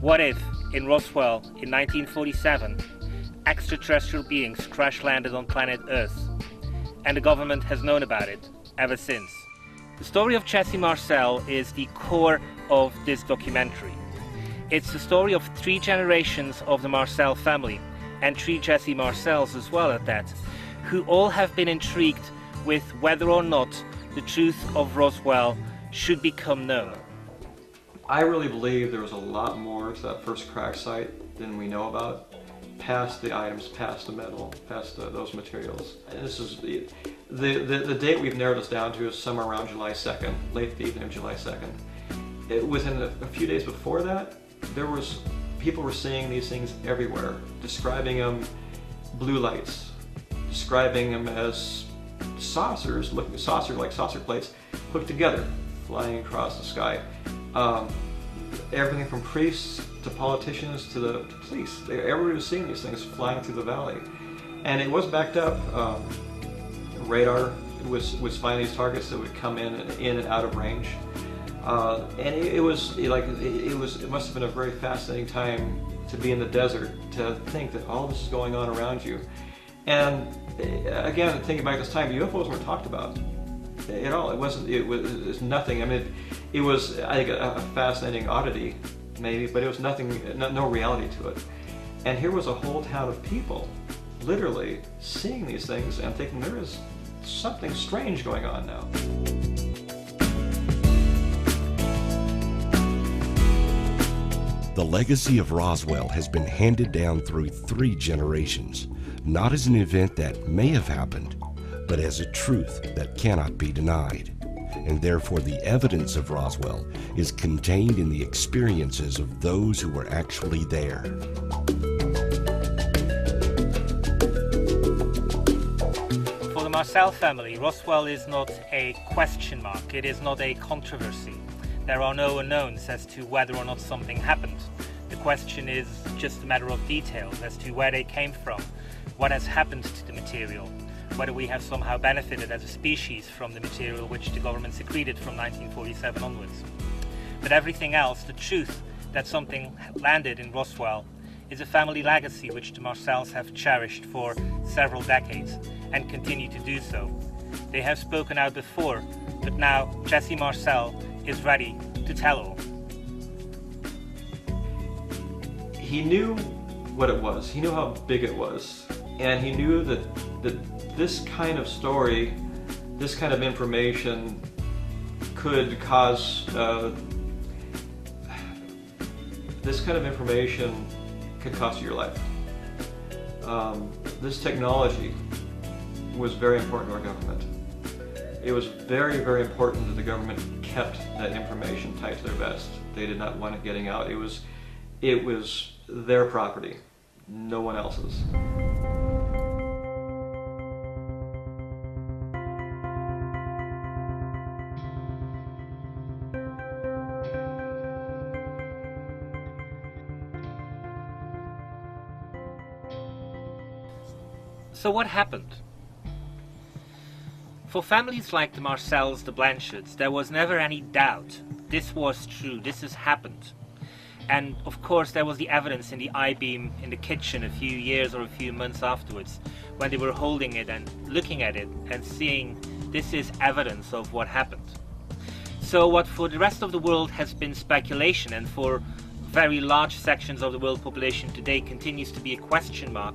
What if, in Roswell in 1947, extraterrestrial beings crash-landed on planet Earth, and the government has known about it ever since? The story of Jesse Marcel is the core of this documentary. It's the story of 3 generations of the Marcel family, and 3 Jesse Marcels as well at that, who all have been intrigued with whether or not the truth of Roswell should become known. I really believe there was a lot more to that first crash site than we know about, past the items, past the metal, past those materials. And this is the date we've narrowed this down to is somewhere around July 2nd, late the evening of July 2nd. Within a few days before that, people were seeing these things everywhere, describing them blue lights, describing them as saucers, like saucer plates, hooked together, flying across the sky. Everything from priests to politicians to the police. Everybody was seeing these things flying through the valley. And it was backed up. Radar was finding these targets that would come in and out of range. And it must have been a very fascinating time to be in the desert, to think that all this is going on around you. And again, thinking back this time, UFOs weren't talked about at all. It was nothing. I mean, it was, I think, a fascinating oddity, maybe, but it was nothing, no reality to it. And here was a whole town of people, literally seeing these things and thinking there is something strange going on now. The legacy of Roswell has been handed down through 3 generations, not as an event that may have happened, but as a truth that cannot be denied. And therefore the evidence of Roswell is contained in the experiences of those who were actually there. For the Marcel family, Roswell is not a question mark, it is not a controversy. There are no unknowns as to whether or not something happened. The question is just a matter of details as to where they came from, what has happened to the material, whether we have somehow benefited as a species from the material which the government secreted from 1947 onwards. But everything else, the truth that something landed in Roswell, is a family legacy which the Marcels have cherished for several decades and continue to do so. They have spoken out before, but now Jesse Marcel is ready to tell all. He knew what it was, he knew how big it was, and he knew that this kind of story, this kind of information could cause, this kind of information could cost you your life. This technology was very important to our government. It was very, very important that the government kept that information tight to their vest. They did not want it getting out. It was their property, no one else's. So what happened? For families like the Marcels, the Blanchards, there was never any doubt. This was true, this has happened. And of course there was the evidence in the I-beam in the kitchen a few years or a few months afterwards, when they were holding it and looking at it and seeing this is evidence of what happened. So what for the rest of the world has been speculation, and for very large sections of the world population today continues to be a question mark,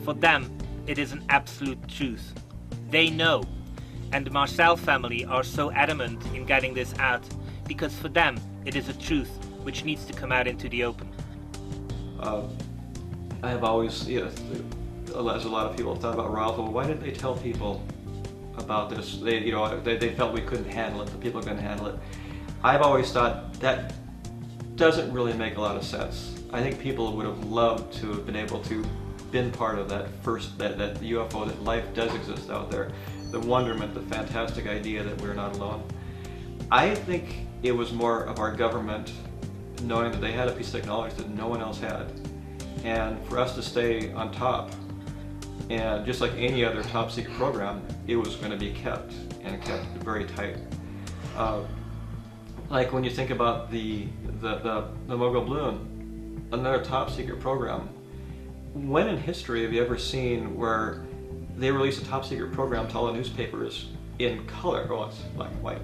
for them it is an absolute truth. They know. And the Marcel family are so adamant in getting this out because for them it is a truth which needs to come out into the open. I have always, as a lot of people have thought about Roswell, why didn't they tell people about this? They felt we couldn't handle it, the people couldn't handle it. I've always thought that doesn't really make a lot of sense. I think people would have loved to have been able to been part of that UFO, that life does exist out there. The wonderment, the fantastic idea that we're not alone. I think it was more of our government knowing that they had a piece of technology that no one else had. And for us to stay on top, and just like any other top secret program, it was going to be kept, and kept very tight. Like when you think about the Mogul balloon, another top secret program. When in history have you ever seen where they release a top secret program to all the newspapers in color? Well, it's black and white.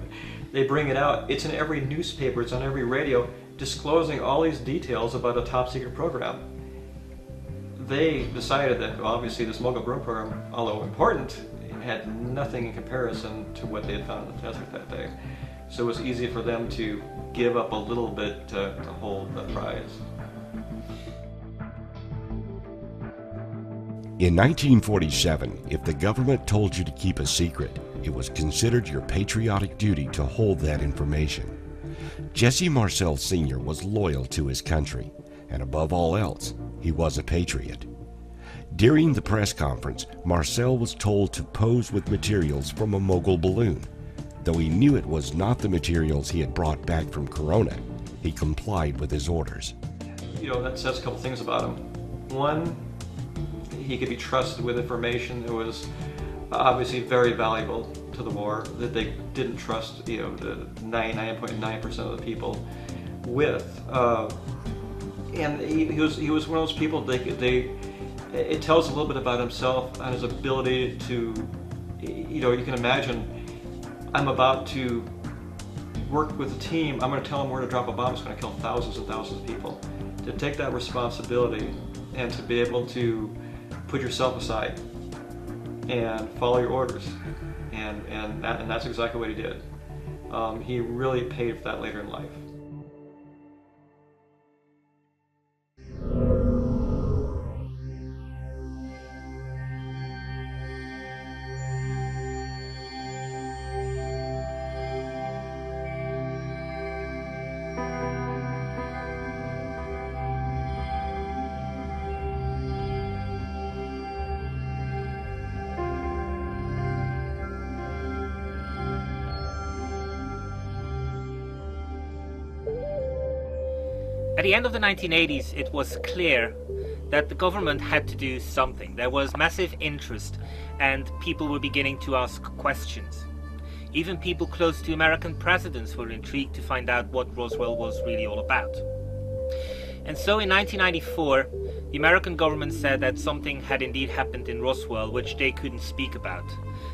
They bring it out, it's in every newspaper, it's on every radio, disclosing all these details about a top secret program. They decided that obviously this Mogul Broom program, although important, had nothing in comparison to what they had found in the desert that day. So it was easy for them to give up a little bit to hold the prize. In 1947, if the government told you to keep a secret, it was considered your patriotic duty to hold that information. Jesse Marcel Sr. was loyal to his country, and above all else, he was a patriot. During the press conference, Marcel was told to pose with materials from a Mogul balloon. Though he knew it was not the materials he had brought back from Corona, he complied with his orders. You know, that says a couple things about him. One, he could be trusted with information that was obviously very valuable to the war, that they didn't trust, you know, the 99.9% of the people with. And he was one of those people, it tells a little bit about himself and his ability to, you know, you can imagine, I'm about to work with a team, I'm going to tell them where to drop a bomb, it's going to kill thousands and thousands of people. To take that responsibility and to be able to put yourself aside and follow your orders, and that's exactly what he did. He really paid for that later in life. At the end of the 1980s, it was clear that the government had to do something. There was massive interest and people were beginning to ask questions. Even people close to American presidents were intrigued to find out what Roswell was really all about. And so in 1994, the American government said that something had indeed happened in Roswell which they couldn't speak about.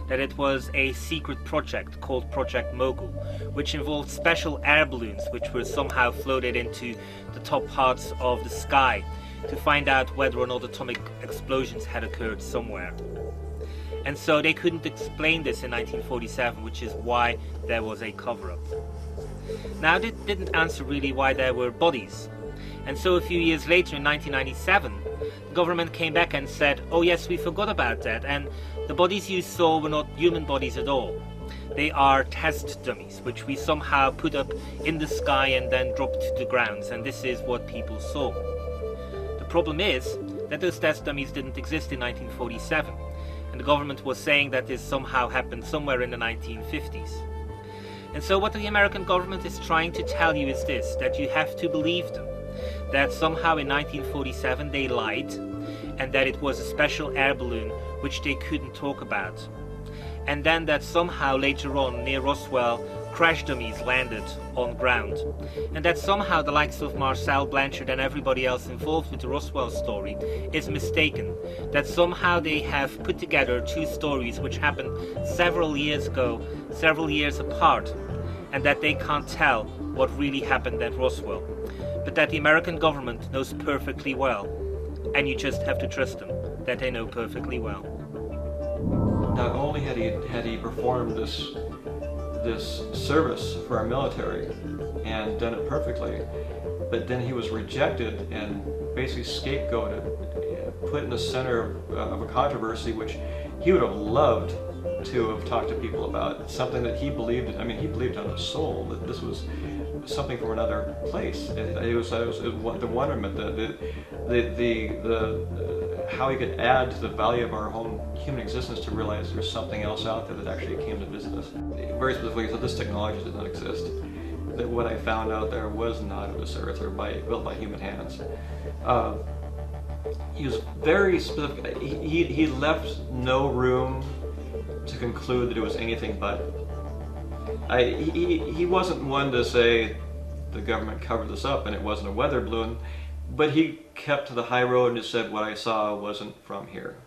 That it was a secret project called Project Mogul, which involved special air balloons which were somehow floated into the top parts of the sky to find out whether or not atomic explosions had occurred somewhere. And so they couldn't explain this in 1947, which is why there was a cover-up. Now, they didn't answer really why there were bodies. And so a few years later, in 1997, the government came back and said, oh yes, we forgot about that, and the bodies you saw were not human bodies at all. They are test dummies, which we somehow put up in the sky and then dropped to the ground, and this is what people saw. The problem is that those test dummies didn't exist in 1947, and the government was saying that this somehow happened somewhere in the 1950s. And so what the American government is trying to tell you is this, that you have to believe them. That somehow in 1947 they lied, and that it was a special air balloon which they couldn't talk about. And then that somehow later on near Roswell, crash dummies landed on ground. And that somehow the likes of Marcel Blanchard and everybody else involved with the Roswell story is mistaken. That somehow they have put together two stories which happened several years ago, several years apart, and that they can't tell what really happened at Roswell. But that the American government knows perfectly well, and you just have to trust them, that they know perfectly well. Not only had he performed this service for our military and done it perfectly, but then he was rejected and basically scapegoated, put in the center of a controversy which he would have loved to have talked to people about. Something that he believed, I mean, he believed on his soul that this was something from another place. It was the wonderment, how he could add to the value of our own human existence to realize there's something else out there that actually came to visit us. Very specifically, so this technology did not exist. That what I found out there was not of this earth or built by human hands. He was very specific. He left no room to conclude that it was anything but. He wasn't one to say the government covered this up and it wasn't a weather balloon. But he kept to the high road and just said what I saw wasn't from here.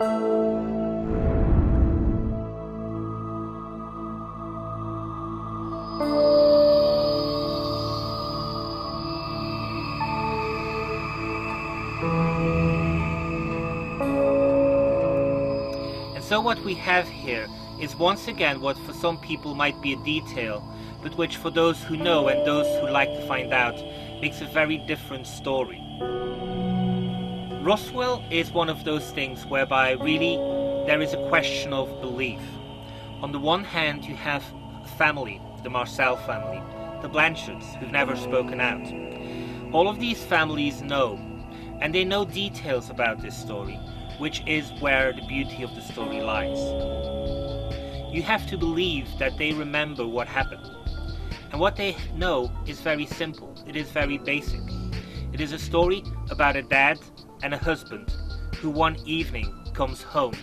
And so what we have here is once again what for some people might be a detail, but which for those who know and those who like to find out makes a very different story. Roswell is one of those things whereby really there is a question of belief. On the one hand you have a family, the Marcel family, the Blanchards, who've never spoken out. All of these families know, and they know details about this story, which is where the beauty of the story lies. You have to believe that they remember what happened. And what they know is very simple. It is very basic. It is a story about a dad and a husband who one evening comes home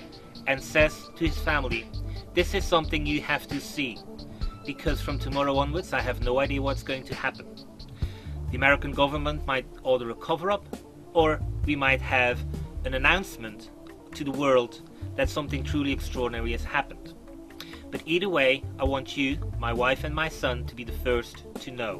and says to his family, "This is something you have to see, because from tomorrow onwards I have no idea what's going to happen." The American government might order a cover-up, or we might have an announcement to the world that something truly extraordinary has happened. But either way, I want you, my wife and my son, to be the first to know.